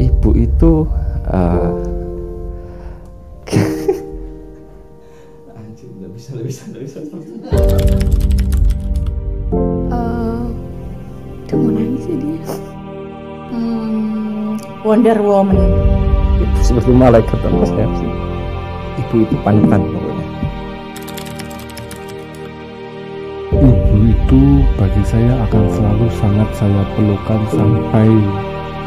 ibu itu anjir, nggak bisa. Dia mau nangis ya dia. Wonder Woman. Ibu seperti malaikat apa saya sih? Ibu itu panutan pokoknya. Ibu itu bagi saya akan selalu sangat saya perlukan sampai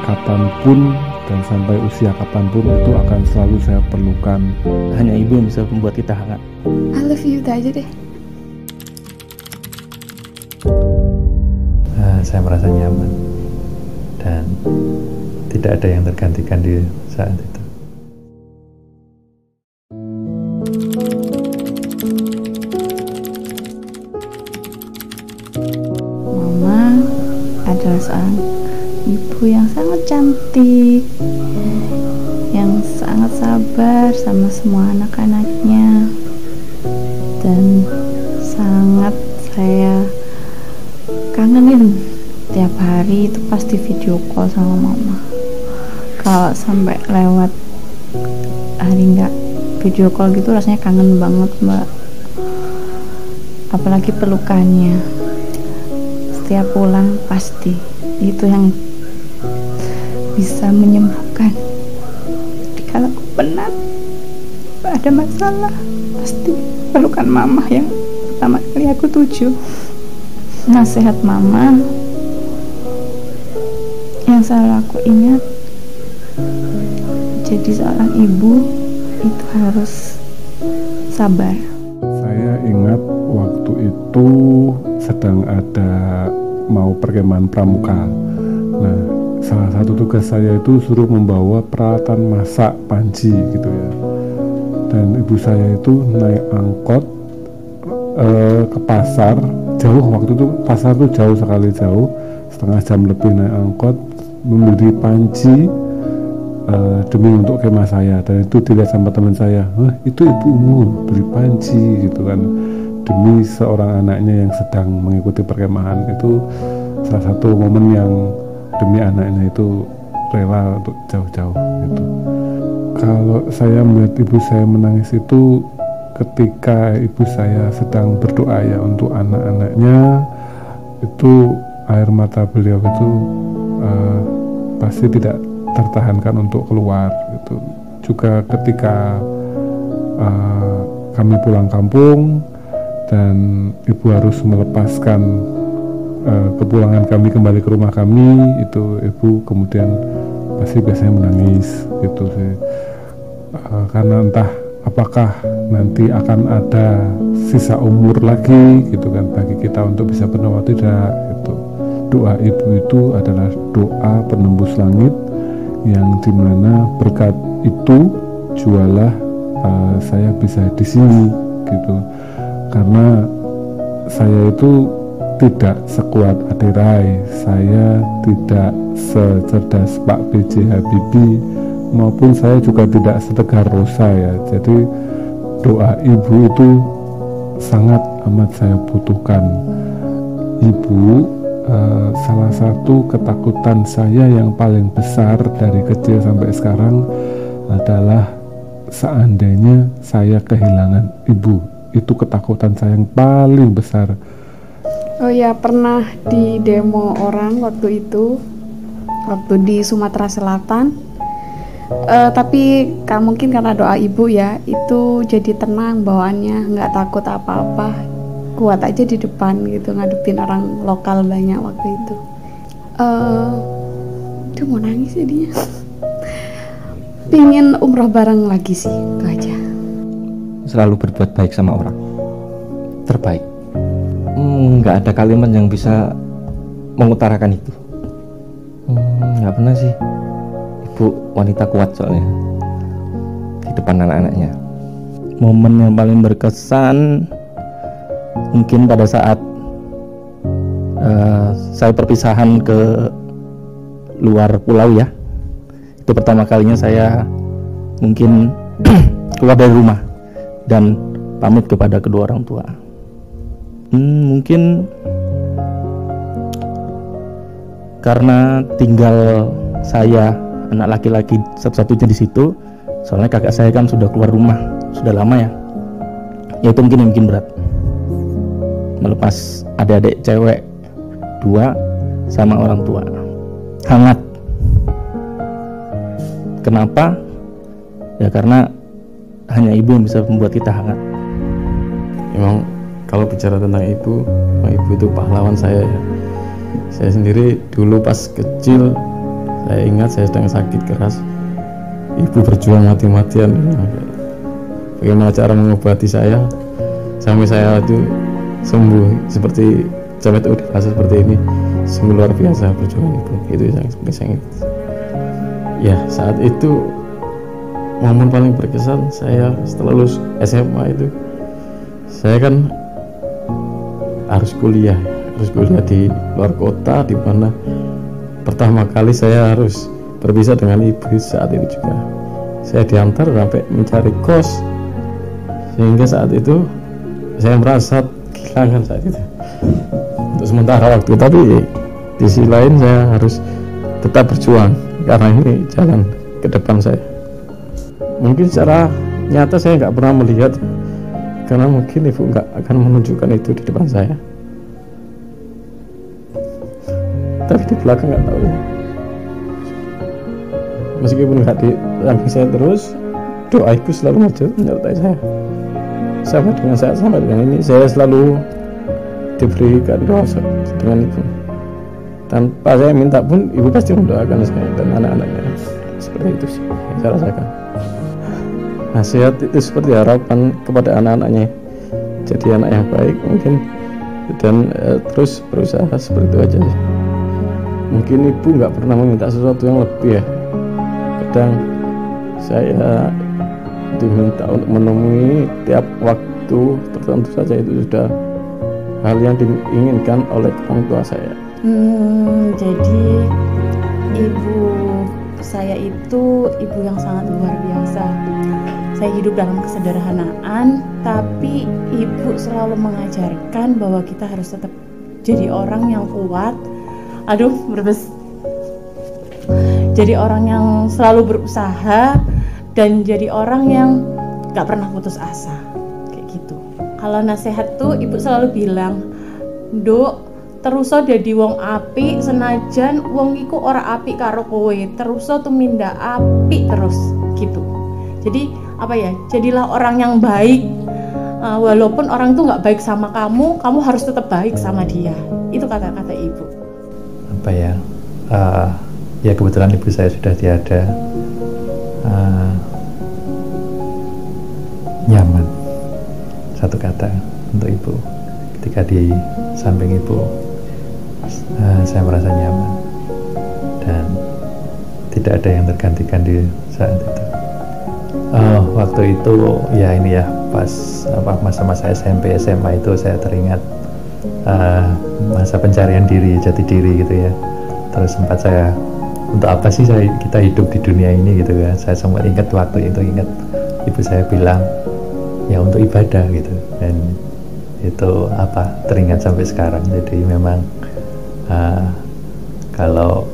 kapanpun dan sampai usia kapanpun, itu akan selalu saya perlukan. Hanya ibu yang bisa membuat kita hangat. I love you, itu aja deh. Saya merasa nyaman dan tidak ada yang tergantikan di saat itu. Mama adalah seorang ibu yang sangat cantik, yang sangat sabar sama semua anak-anaknya, dan sangat saya kangenin. Tiap hari itu pasti video call sama mama. Kalau sampai lewat hari nggak video call gitu rasanya kangen banget, mbak. Apalagi pelukannya setiap pulang, pasti itu yang bisa menyembuhkan. Jadi kalau aku penat, ada masalah, pasti pelukan mama yang pertama kali aku tuju. Nasihat mama yang selalu aku ingat, jadi seorang ibu itu harus sabar. Saya ingat waktu itu sedang ada mau perkemahan pramuka. Nah, salah satu tugas saya itu suruh membawa peralatan masak panci gitu ya. Dan ibu saya itu naik angkot ke pasar, jauh, waktu itu pasar tuh jauh sekali, jauh, setengah jam lebih naik angkot, membeli panci demi untuk kemah saya. Dan itu dilihat sama teman saya, itu ibumu beli panci gitu kan, demi seorang anaknya yang sedang mengikuti perkemahan. Itu salah satu momen yang demi anaknya itu rela untuk jauh-jauh gitu. Kalau saya melihat ibu saya menangis itu ketika ibu saya sedang berdoa ya untuk anak-anaknya, itu air mata beliau itu pasti tidak tertahankan untuk keluar gitu. Juga ketika kami pulang kampung dan ibu harus melepaskan kepulangan kami kembali ke rumah kami, itu ibu kemudian pasti biasanya menangis gitu sih, karena entah apakah nanti akan ada sisa umur lagi gitu kan bagi kita untuk bisa berdoa, tidak gitu. Doa ibu itu adalah doa penembus langit, yang dimana berkat itu jualah saya bisa di sini gitu. Karena saya itu tidak sekuat Ade Rai, saya tidak secerdas Pak B.J. Habibie, maupun saya juga tidak setegar Rosa ya. Jadi doa ibu itu sangat amat saya butuhkan. Ibu salah satu ketakutan saya yang paling besar dari kecil sampai sekarang adalah seandainya saya kehilangan ibu. Itu ketakutan saya yang paling besar. Oh ya, pernah di demo orang waktu itu, waktu di Sumatera Selatan. Tapi mungkin karena doa ibu ya, itu jadi tenang bawaannya, nggak takut apa-apa, kuat aja di depan gitu, ngadepin orang lokal banyak waktu itu. Dia mau nangis ya dia. Pingin umroh bareng lagi sih, itu aja. Selalu berbuat baik sama orang, terbaik. Nggak ada kalimat yang bisa mengutarakan itu. Nggak pernah sih. Ibu wanita kuat soalnya di depan anak-anaknya. Momen yang paling berkesan mungkin pada saat saya perpisahan ke luar pulau ya. Itu pertama kalinya saya mungkin keluar dari rumah dan pamit kepada kedua orang tua. Mungkin karena tinggal saya anak laki-laki satu-satunya di situ. Soalnya kakak saya kan sudah keluar rumah, sudah lama ya. Ya itu mungkin yang bikin berat. Melepas adik-adik cewek 2 sama orang tua. Hangat. Kenapa? Ya karena hanya ibu yang bisa membuat kita hangat. Emang kalau bicara tentang ibu itu pahlawan saya ya. Saya sendiri dulu pas kecil, saya ingat saya sedang sakit keras, ibu berjuang mati-matian bagaimana cara mengobati saya sampai saya itu sembuh seperti sampai tahu dewasa seperti ini. Sungguh luar biasa perjuangan ibu, itu yang saya ingat. Ya saat itu momen paling berkesan saya setelah lulus SMA itu, saya kan harus kuliah di luar kota, di mana pertama kali saya harus berpisah dengan ibu. Saat itu juga saya diantar sampai mencari kos, sehingga saat itu saya merasa kehilangan saat itu untuk sementara waktu. Tapi di sisi lain saya harus tetap berjuang karena ini jalan ke depan saya. Mungkin secara nyata saya nggak pernah melihat, karena mungkin ibu nggak akan menunjukkan itu di depan saya, tapi di belakang nggak tahu. Meskipun nggak di samping saya terus, doa ibu selalu menyertai saya. Sampai dengan ini saya selalu diberikan doa dengan ibu. Tanpa saya minta pun ibu pasti mendoakan saya dan anak-anaknya. Seperti itu sih yang saya rasakan. Nasihat itu seperti harapan kepada anak-anaknya, jadi anak yang baik mungkin, dan terus berusaha seperti itu aja. Mungkin ibu nggak pernah meminta sesuatu yang lebih ya. Kadang saya diminta untuk menemui tiap waktu tertentu saja, itu sudah hal yang diinginkan oleh orang tua saya. Jadi ibu saya itu ibu yang sangat luar biasa. Saya hidup dalam kesederhanaan, tapi ibu selalu mengajarkan bahwa kita harus tetap jadi orang yang kuat. Jadi orang yang selalu berusaha dan jadi orang yang gak pernah putus asa, kayak gitu. Kalau nasihat tuh ibu selalu bilang, "Duk, terus dadi wong apik senajan wong iku ora apik karo kowe, terus tumindak apik terus," gitu. Jadi jadilah orang yang baik, walaupun orang tuh nggak baik sama kamu harus tetap baik sama dia. Itu kata-kata ibu. Ya kebetulan ibu saya sudah tiada. Nyaman, satu kata untuk ibu. Ketika di samping ibu, saya merasa nyaman dan tidak ada yang tergantikan di saat itu. Waktu itu pas masa-masa SMP SMA itu saya teringat masa pencarian diri, jati diri gitu ya. Terus sempat saya, untuk apa sih kita hidup di dunia ini gitu kan. Saya sempat ingat waktu itu, ibu saya bilang ya untuk ibadah gitu, dan itu teringat sampai sekarang. Jadi memang kalau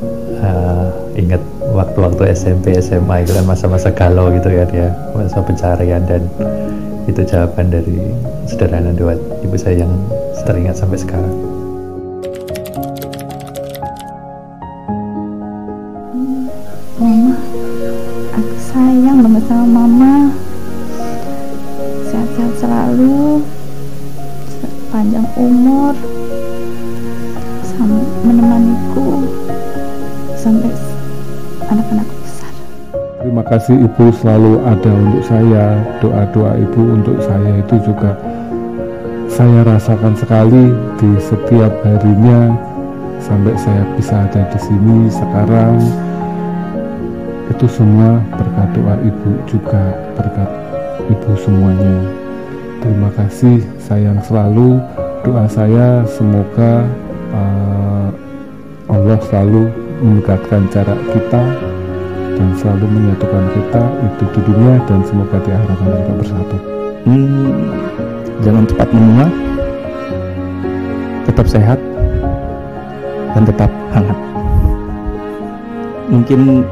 ingat waktu-waktu SMP SMA itu kan masa-masa galau gitu ya, dia masa pencarian, dan itu jawaban dari sederhana doa ibu saya yang teringat sampai sekarang. Mama, aku sayang banget sama mama. Sehat-sehat selalu, panjang umur, menemaniku sampai anak-anakku besar. Terima kasih ibu selalu ada untuk saya. Doa-doa ibu untuk saya itu juga saya rasakan sekali di setiap harinya sampai saya bisa ada di sini sekarang. Itu semua berkat doa ibu, juga berkat ibu semuanya. Terima kasih, sayang selalu. Doa saya semoga Allah selalu mendekatkan jarak kita dan selalu menyatukan kita, itu di dunia dan semoga di akhirat kita bersatu. Jangan cepat menua, tetap sehat dan tetap hangat. Mungkin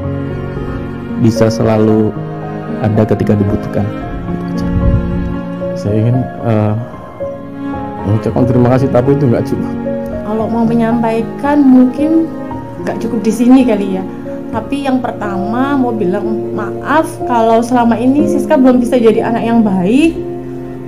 bisa selalu ada ketika dibutuhkan. Gitu aja. Saya ingin mengucapkan terima kasih, tapi itu nggak cukup. Kalau mau menyampaikan mungkin nggak cukup di sini kali ya. Tapi yang pertama mau bilang maaf kalau selama ini Siska belum bisa jadi anak yang baik,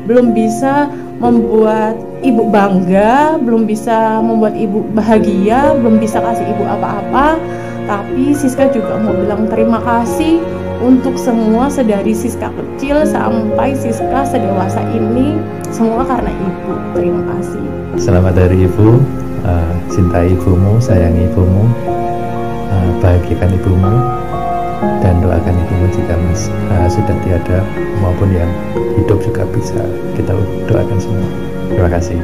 belum bisa membuat ibu bangga, belum bisa membuat ibu bahagia, belum bisa kasih ibu apa-apa. Tapi Siska juga mau bilang terima kasih untuk semua, sedari Siska kecil sampai Siska sedewasa ini, semua karena ibu. Terima kasih. Selamat dari ibu, cintai ibumu, sayangi ibumu, bahagiakan ibumu, dan doakan ibumu jika sudah tiada maupun yang hidup juga bisa kita doakan semua. Terima kasih.